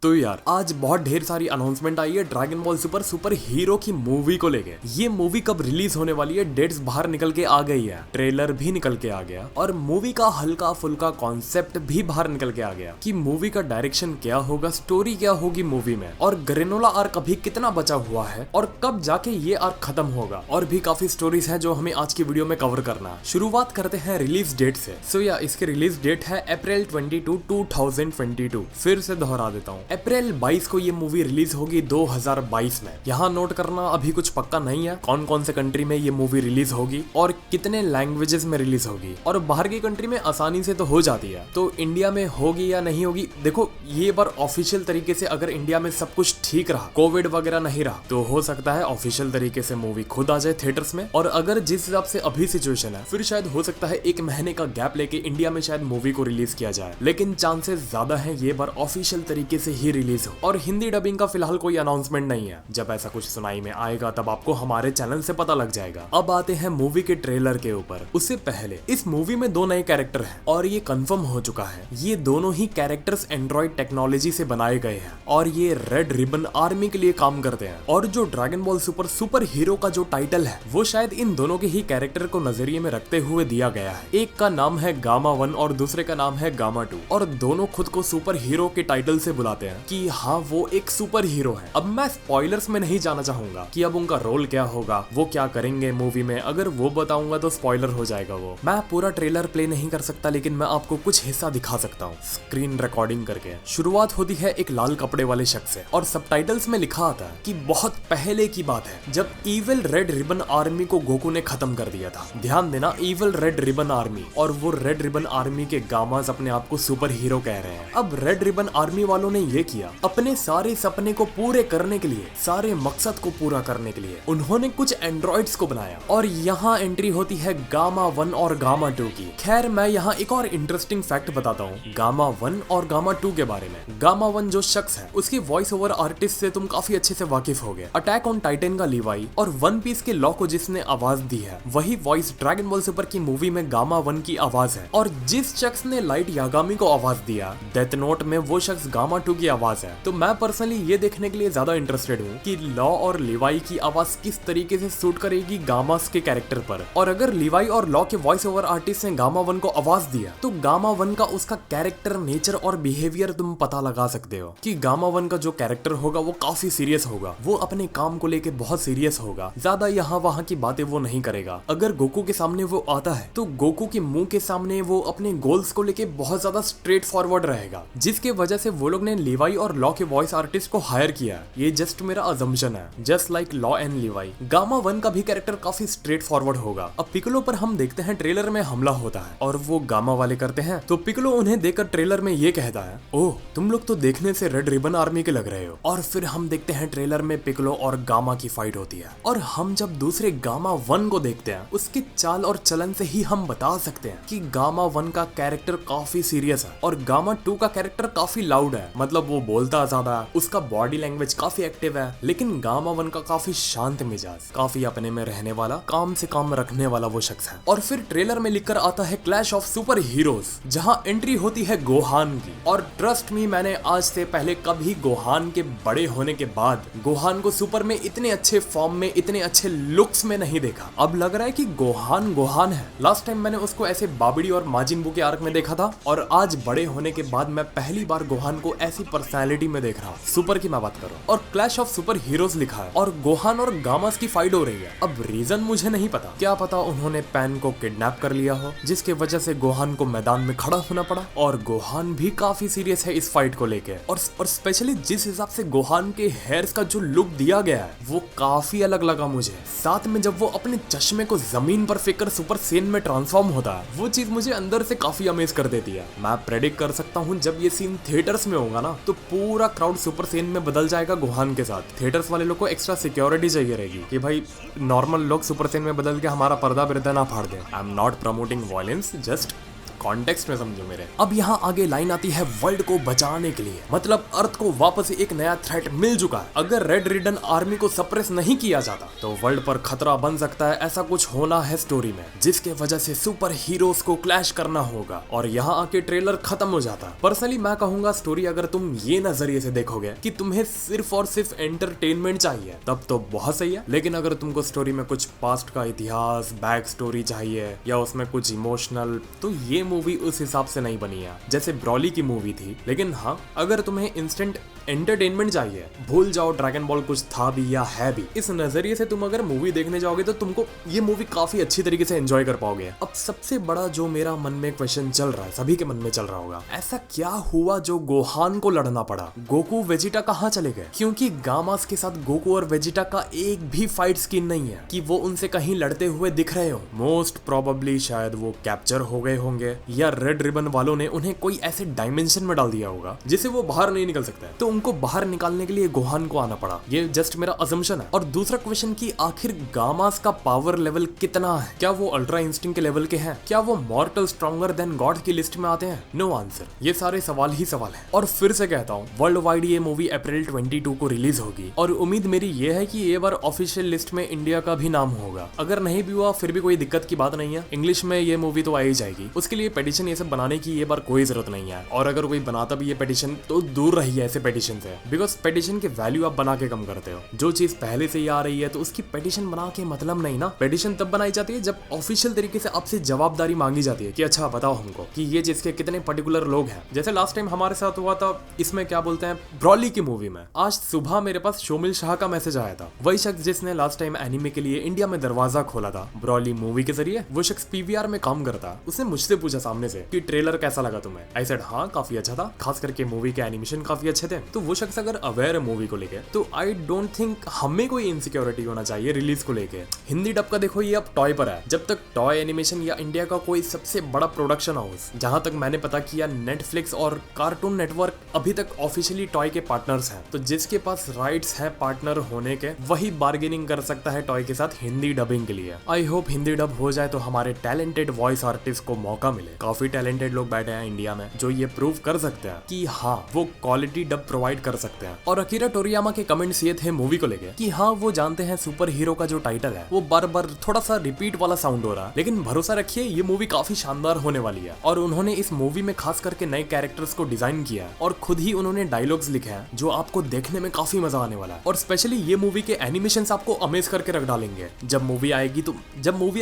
तो यार आज बहुत ढेर सारी अनाउंसमेंट आई है ड्रैगन बॉल सुपर हीरो की मूवी को लेके। ये मूवी कब रिलीज होने वाली है, डेट्स बाहर निकल के आ गई है, ट्रेलर भी निकल के आ गया और मूवी का हल्का फुल्का कॉन्सेप्ट भी बाहर निकल के आ गया कि मूवी का डायरेक्शन क्या होगा, स्टोरी क्या होगी मूवी में, और ग्रेनोला आर्क अभी कितना बचा हुआ है और कब जाके ये आर्क खत्म होगा, और भी काफी स्टोरीज है जो हमें आज की वीडियो में कवर करना है। शुरुआत करते हैं रिलीज डेट से। सो या इसकी रिलीज डेट है अप्रैल 22, 2022। फिर से दोहरा देता हूँ, अप्रैल 22 को ये मूवी रिलीज होगी 2022 में। यहाँ नोट करना अभी कुछ पक्का नहीं है कौन कौन से कंट्री में ये मूवी रिलीज होगी और कितने लैंग्वेजेस में रिलीज होगी, और बाहर की कंट्री में आसानी से तो हो जाती है, तो इंडिया में होगी या नहीं होगी। देखो ये बार ऑफिशियल तरीके से अगर इंडिया में सब कुछ ठीक रहा, कोविड वगैरह नहीं रहा, तो हो सकता है ऑफिशियल तरीके से मूवी खुद आ जाए थिएटर्स में। और अगर जिस हिसाब से अभी सिचुएशन है, फिर शायद हो सकता है 1 महीने का गैप लेके इंडिया में शायद मूवी को रिलीज किया जाए, लेकिन चांसेस ज्यादा है ये बार ऑफिशियल तरीके से ही रिलीज हो। और हिंदी डबिंग का फिलहाल कोई अनाउंसमेंट नहीं है, जब ऐसा कुछ सुनाई में आएगा तब आपको हमारे चैनल से पता लग जाएगा। अब आते हैं मूवी के ट्रेलर के ऊपर। उससे पहले इस मूवी में 2 नए कैरेक्टर हैं और ये कंफर्म हो चुका है, ये दोनों ही कैरेक्टर्स एंड्रॉइड टेक्नोलॉजी से बनाए गए हैं और ये रेड रिबन आर्मी के लिए काम करते हैं। और जो ड्रैगन बॉल सुपर हीरो का जो टाइटल है वो शायद इन दोनों के ही कैरेक्टर को नजरिए में रखते हुए दिया गया है। एक का नाम है गामा 1 और दूसरे का नाम है गामा 2, और दोनों खुद को सुपर हीरो के टाइटल से बुलाते हैं कि हाँ वो एक सुपर हीरो है। अब मैं स्पॉयलर्स में नहीं जाना चाहूंगा कि अब उनका रोल क्या होगा, वो क्या करेंगे मूवी में, अगर वो बताऊंगा तो स्पॉइलर हो जाएगा। वो मैं पूरा ट्रेलर प्ले नहीं कर सकता, लेकिन मैं आपको कुछ हिस्सा दिखा सकता हूँ स्क्रीन रिकॉर्डिंग करके। शुरुआत होती है एक लाल कपड़े वाले शख्स से और सबटाइटल्स में लिखा आता है कि बहुत पहले की बात है जब इविल रेड रिबन आर्मी को गोकू ने खत्म कर दिया था। ध्यान देना, इविल रेड रिबन आर्मी, और वो रेड रिबन आर्मी के गामास अपने आप को सुपर हीरो कह रहे हैं। अब रेड रिबन आर्मी वालों ने ये किया, अपने सारे सपने को पूरे करने के लिए, सारे मकसद को पूरा करने के लिए उन्होंने कुछ एंड्रॉइड्स को बनाया, और यहाँ एंट्री होती है गामा 1 और गामा 2 की। खैर मैं यहाँ एक और इंटरेस्टिंग फैक्ट बताता हूँ गामा 1 और गामा 2 के बारे में। गामा 1 जो शख्स है उसकी वॉइस ओवर आर्टिस्ट से तुम काफी अच्छे से वाकिफ हो गए। अटैक ऑन टाइटन का लीवाई और वन पीस के लॉ को जिसने आवाज दी है, वही वॉइस ड्रैगन बॉल सुपर की मूवी में गामा 1 की आवाज है। और जिस शख्स ने लाइट यागामी को आवाज दिया डेथ नोट में, वो शख्स गामा 2 की आवाज है। तो मैं पर्सनली ये देखने के लिए ज्यादा इंटरेस्टेड हूँ कि लॉ और लिवाई की आवाज किस तरीके से सूट करेगी गामास के कैरेक्टर पर। और अगर लिवाई और लॉ के वॉइस ओवर आर्टिस्ट ने गामा 1 को आवाज दिया तो गामा 1 का उसका कैरेक्टर, नेचर और बिहेवियर तुम पता लगा सकते हो कि गामा 1 का जो कैरेक्टर होगा वो काफी सीरियस होगा, वो अपने काम को लेके बहुत सीरियस होगा, ज्यादा यहाँ वहाँ की बातें वो नहीं करेगा। अगर गोकू के सामने वो आता है तो गोकू के मुंह के सामने वो अपने गोल्स को लेके बहुत ज्यादा स्ट्रेट फॉरवर्ड रहेगा, जिसके वजह से वो लोग ने लिवाई और लॉ के वॉइस आर्टिस्ट को हायर किया। ये जस्ट मेरा अजम्पशन है, just like law and Levi. Gamma 1 का भी कैरेक्टर काफी स्ट्रेट फॉरवर्ड होगा। अब पिकलो पर हम देखते हैं ट्रेलर में हमला होता है और वो गामा वाले करते हैं, तो पिकलो उन्हें देखकर ट्रेलर में ये कहता है, ओह तुम लोग तो देखने से रेड रिबन आर्मी के लग रहे हो। और फिर हम देखते हैं ट्रेलर में पिकलो और गामा की फाइट होती है, और हम जब दूसरे गामा 1 को देखते हैं उसकी चाल और चलन से ही हम बता सकते हैं कि गामा 1 का कैरेक्टर काफी सीरियस है और गामा 2 का कैरेक्टर काफी लाउड है, मतलब वो बोलता ज्यादा है, उसका बॉडी लैंग्वेज काफी एक्टिव है। लेकिन गामा 1 का काफी शांत मिजाज, काफी अपने में रहने वाला, काम से काम रखने वाला वो शख्स है। और फिर ट्रेलर में लिखकर आता है क्लैश ऑफ सुपर हीरोज, जहाँ एंट्री होती है गोहान की। और ट्रस्ट मी, मैंने आज से पहले कभी गोहान के बड़े होने के बाद गोहान को सुपर में इतने अच्छे फॉर्म में, इतने अच्छे लुक्स में नहीं देखा। अब लग रहा है कि गोहान गोहान है। लास्ट टाइम मैंने उसको ऐसे बाबड़ी और माजिन बू के आर्क में देखा था, और आज बड़े होने के बाद मैं पहली बार गोहान को ऐसी पर्सनैलिटी में देख रहा हूँ, सुपर की मैं बात करूँ। और क्लैश ऑफ सुपर हीरोज लिखा है और गोहान और गामास की फाइट हो रही है। अब रीजन मुझे नहीं पता, क्या पता उन्होंने पैन को किडनैप कर लिया हो, जिसके वजह से गोहान को मैदान में खड़ा होना पड़ा। और गोहान भी काफी सीरियस है इस फाइट को लेके, और स्पेशली जिस हिसाब से गोहान के हेयर्स का जो लुक दिया गया है वो काफी अलग लगा मुझे। साथ में जब वो अपने चश्मे को जमीन पर फेंककर सुपर सेन में ट्रांसफॉर्म होता है, वो चीज मुझे अंदर से काफी अमेज कर देती है। मैं प्रेडिक्ट कर सकता हूँ जब ये सीन थिएटर्स में होगा ना, तो पूरा क्राउड सुपर सेन में बदल जाएगा गोहान के साथ। थिएटर्स वाले लोग को एक्स्ट्रा सिक्योरिटी चाहिए रहेगी कि भाई नॉर्मल लोग सुपर सेन में बदल के हमारा पर्दा बिरदा ना फाड़ दे। I am not promoting violence, just context में समझो मेरे। अब यहाँ आगे लाइन आती है वर्ल्ड को बचाने के लिए, मतलब अर्थ को वापस एक नया थ्रेट मिल चुका है। अगर रेड रिडन आर्मी को सप्रेस नहीं किया जाता तो वर्ल्ड पर खतरा बन सकता है। ऐसा कुछ होना है स्टोरी में, जिसके वजह से सुपर हीरोज को क्लैश करना होगा और यहाँ आके ट्रेलर खत्म हो जाता। पर्सनली मैं कहूंगा स्टोरी अगर तुम ये नजरिए से देखोगे कि तुम्हें सिर्फ और सिर्फ एंटरटेनमेंट चाहिए तब तो बहुत सही है, लेकिन अगर तुमको स्टोरी में कुछ पास्ट का इतिहास, बैक स्टोरी चाहिए या उसमें कुछ इमोशनल, तो ये मूवी उस हिसाब से नहीं बनी है जैसे ब्रॉली की मूवी थी। लेकिन हाँ, अगर तुम्हें इंस्टेंट एंटरटेनमेंट चाहिए, भूल जाओ ड्रैगन बॉल कुछ था भी या है भी, इस नजरिए से तुम अगर मूवी देखने जाओगे तो तुमको ये मूवी काफी अच्छी तरीके से एंजॉय कर पाओगे। अब सबसे बड़ा जो मेरा मन में क्वेश्चन चल रहा है, सभी के मन में चल रहा होगा, ऐसा क्या हुआ जो गोहान को लड़ना पड़ा? गोकू वेजिटा कहाँ चले गए? क्योंकि गामास के साथ गोकू और वेजिटा का एक भी फाइट स्किन नहीं है कि वो उनसे कहीं लड़ते हुए दिख रहे हो। मोस्ट प्रोबेबली शायद वो कैप्चर हो गए होंगे या रेड रिबन वालों ने उन्हें कोई ऐसे डायमेंशन में डाल दिया होगा जिसे वो बाहर नहीं निकल सकते, तो उनको बाहर निकालने के लिए गोहान को आना पड़ा। ये जस्ट मेरा अजम्पशन है। और दूसरा क्वेश्चन कि आखिर गामास का पावर लेवल कितना है? क्या वो अल्ट्रा इंस्टिंक्ट के लेवल के हैं? क्या वो मॉर्टल स्ट्रॉन्गर देन गॉड की लिस्ट में आते हैं? No answer. ये सारे सवाल ही सवाल है। और फिर से कहता हूँ, वर्ल्ड वाइड ये मूवी अप्रैल 22 को रिलीज होगी और उम्मीद मेरी ये है कि ये बार ऑफिशियल लिस्ट में इंडिया का भी नाम होगा। अगर नहीं भी हुआ फिर भी कोई दिक्कत की बात नहीं है, इंग्लिश में ये मूवी तो आ ही जाएगी। उसके लिए पेटिशन ये सब बनाने की ये बार कोई जरूरत नहीं है। और अगर कोई बनाता भी ये पेटिशन तो दूर रहिए ऐसे पेटिशन से, बिकॉज पेटिशन के वैल्यू आप बना के कम करते हो। जो चीज पहले से ही आ रही है तो उसकी पेटिशन बना के मतलब नहीं ना। पेटिशन तब बनाई जाती है जब ऑफिशियल तरीके से आपसे जवाबदारी मांगी जाती है कि अच्छा बताओ हमको कि ये चीज के कितने पर्टिकुलर लोग हैं। जैसे लास्ट टाइम हमारे साथ हुआ था, इसमें क्या बोलते हैं, ब्रॉली की मूवी में। आज सुबह मेरे पास शोमिल शाह का मैसेज आया था, वही शख्स जिसने लास्ट टाइम एनिमे के लिए इंडिया में दरवाजा खोला था ब्रॉली मूवी के जरिए। वो शख्स पीवीआर में काम करता। उसने मुझसे पूछा सामने से कि ट्रेलर कैसा लगा तुम्हें? आई सेड हाँ काफी अच्छा था, खास करके मूवी के एनिमेशन काफी अच्छे थे। तो वो शख्स अगर अवेयर है मूवी को लेके तो आई डोंट थिंक हमें कोई इनसिक्योरिटी होना चाहिए रिलीज को लेके। हिंदी डब का देखो ये अब टॉय पर है। जब तक टॉय एनिमेशन या इंडिया का कोई सबसे बड़ा प्रोडक्शन हाउस, जहां तक मैंने पता किया नेटफ्लिक्स और कार्टून नेटवर्क अभी तक ऑफिशियली टॉय के पार्टनर्स हैं, तो जिसके पास राइट्स है पार्टनर होने के वही बार्गेनिंग कर सकता है टॉय के साथ हिंदी डबिंग के लिए। आई होप हिंदी डब हो जाए तो हमारे टैलेंटेड वॉइस आर्टिस्ट को मौका मिले। काफी टैलेंटेड लोग बैठे हैं इंडिया में जो ये प्रूव कर सकते हैं कि हाँ वो क्वालिटी डब प्रोवाइड कर सकते हैं। और अकीरा टोरियामा के कमेंट्स ये थे मूवी को लेके कि हाँ वो जानते हैं सुपर हीरो का जो टाइटल है वो बार बार थोड़ा सा रिपीट वाला साउंड हो रहा है, लेकिन भरोसा रखिए ये मूवी काफी शानदार होने वाली है। और उन्होंने इस मूवी में खास करके नए कैरेक्टर्स को डिजाइन किया है और खुद ही उन्होंने डायलॉग्स लिखे हैं जो आपको देखने में काफी मजा आने वाला है। और स्पेशली ये मूवी के एनिमेशंस आपको अमेज करके रख डालेंगे। जब मूवी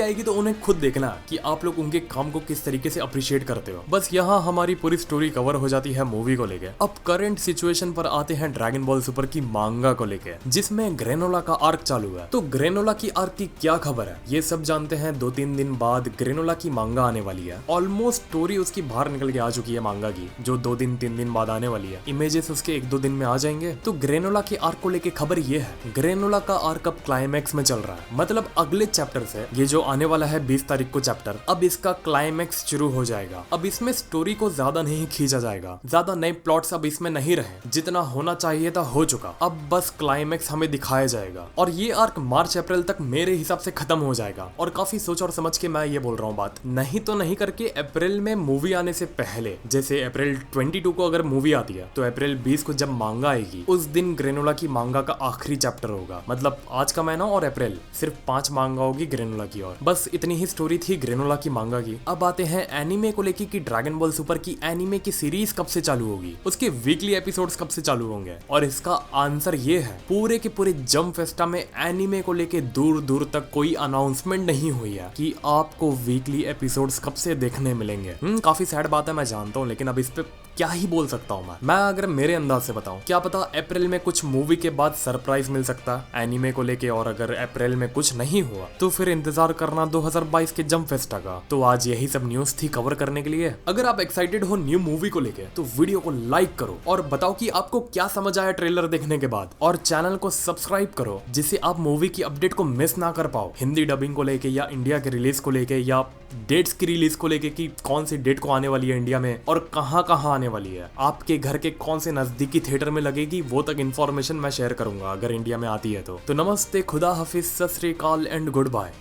आएगी तो उन्हें खुद देखना कि आप लोग उनके काम को किस तरीके से अप्रिशिएट करते हो। बस यहाँ हमारी पूरी स्टोरी कवर हो जाती है मूवी को लेके। अब करंट सिचुएशन पर आते हैं ड्रैगन बॉल सुपर की मांगा को लेके, जिसमें ग्रेनोला का आर्क चालू है। तो ग्रेनोला की आर्क की क्या खबर है ये सब जानते हैं। 2-3 दिन बाद ग्रेनोला की मांगा आने वाली है। ऑलमोस्ट स्टोरी उसकी बाहर निकल के आ चुकी है मांगा की, जो 2-3 दिन बाद आने वाली है। इमेजेस उसके 1-2 दिन में आ जाएंगे। तो ग्रेनोला के आर्क को लेके खबर ये है, ग्रेनोला का आर्क अब क्लाइमैक्स में चल रहा है। मतलब अगले चैप्टर से, ये जो आने वाला है 20 तारीख को चैप्टर, अब इसका क्लाइमैक्स शुरू हो जाएगा। अब इसमें स्टोरी को ज्यादा नहीं खींचा जाएगा, ज्यादा नए प्लॉट्स अब इसमें नहीं रहे, जितना होना चाहिए था हो चुका। अब बस क्लाइमैक्स हमें दिखाया जाएगा और ये आर्क मार्च अप्रैल तक मेरे हिसाब से खत्म हो जाएगा। और काफी सोच और समझ के मैं ये बोल रहा हूँ बात, नहीं तो नहीं करके अप्रैल में मूवी आने से पहले, जैसे अप्रैल 22 को अगर मूवी आती है तो अप्रैल 20 को जब मांगा आएगी उस दिन ग्रेनोला की मांगा का आखिरी चैप्टर होगा। मतलब आज का महीना और अप्रैल सिर्फ 5 मांगा होगी ग्रेनोला की। और बस इतनी ही स्टोरी थी ग्रेनोला की मांगा की। अब आते हैं एनीमे को लेके कि ड्रैगन बॉल सुपर की एनीमे की सीरीज कब से चालू होगी, उसके वीकली एपिसोड्स कब से चालू होंगे। और इसका आंसर ये है, पूरे के पूरे जंप फेस्टा में एनीमे को लेके दूर दूर तक कोई अनाउंसमेंट नहीं हुई है कि आपको वीकली एपिसोड्स कब से देखने मिलेंगे। काफी सैड बात है मैं जानता हूँ, लेकिन अब इस पे क्या ही बोल सकता हूँ मैं अगर मेरे अंदाज से बताऊं, क्या पता अप्रैल में कुछ मूवी के बाद सरप्राइज मिल सकता है एनीमे को लेके। और अगर अप्रैल में कुछ नहीं हुआ तो फिर इंतजार करना 2022 के जंप फेस्टा का। तो आज यही सब न्यूज थी कवर करने के लिए। अगर आप एक्साइटेड हो न्यू मूवी को लेके तो वीडियो को लाइक करो और बताओ कि आपको क्या समझ आया ट्रेलर देखने के बाद। और चैनल को सब्सक्राइब करो जिससे आप मूवी की अपडेट को मिस ना कर पाओ, हिंदी डबिंग को लेके या इंडिया के रिलीज को लेके या डेट्स की रिलीज को लेके कि कौन सी डेट को आने वाली है इंडिया में और कहाँ आने वाली है। आपके घर के कौन से नजदीकी थिएटर में लगेगी वो तक इन्फॉर्मेशन मैं शेयर करूंगा अगर इंडिया में आती है तो। नमस्ते, खुदा हाफिज, सत श्री अकाल एंड गुड बाय।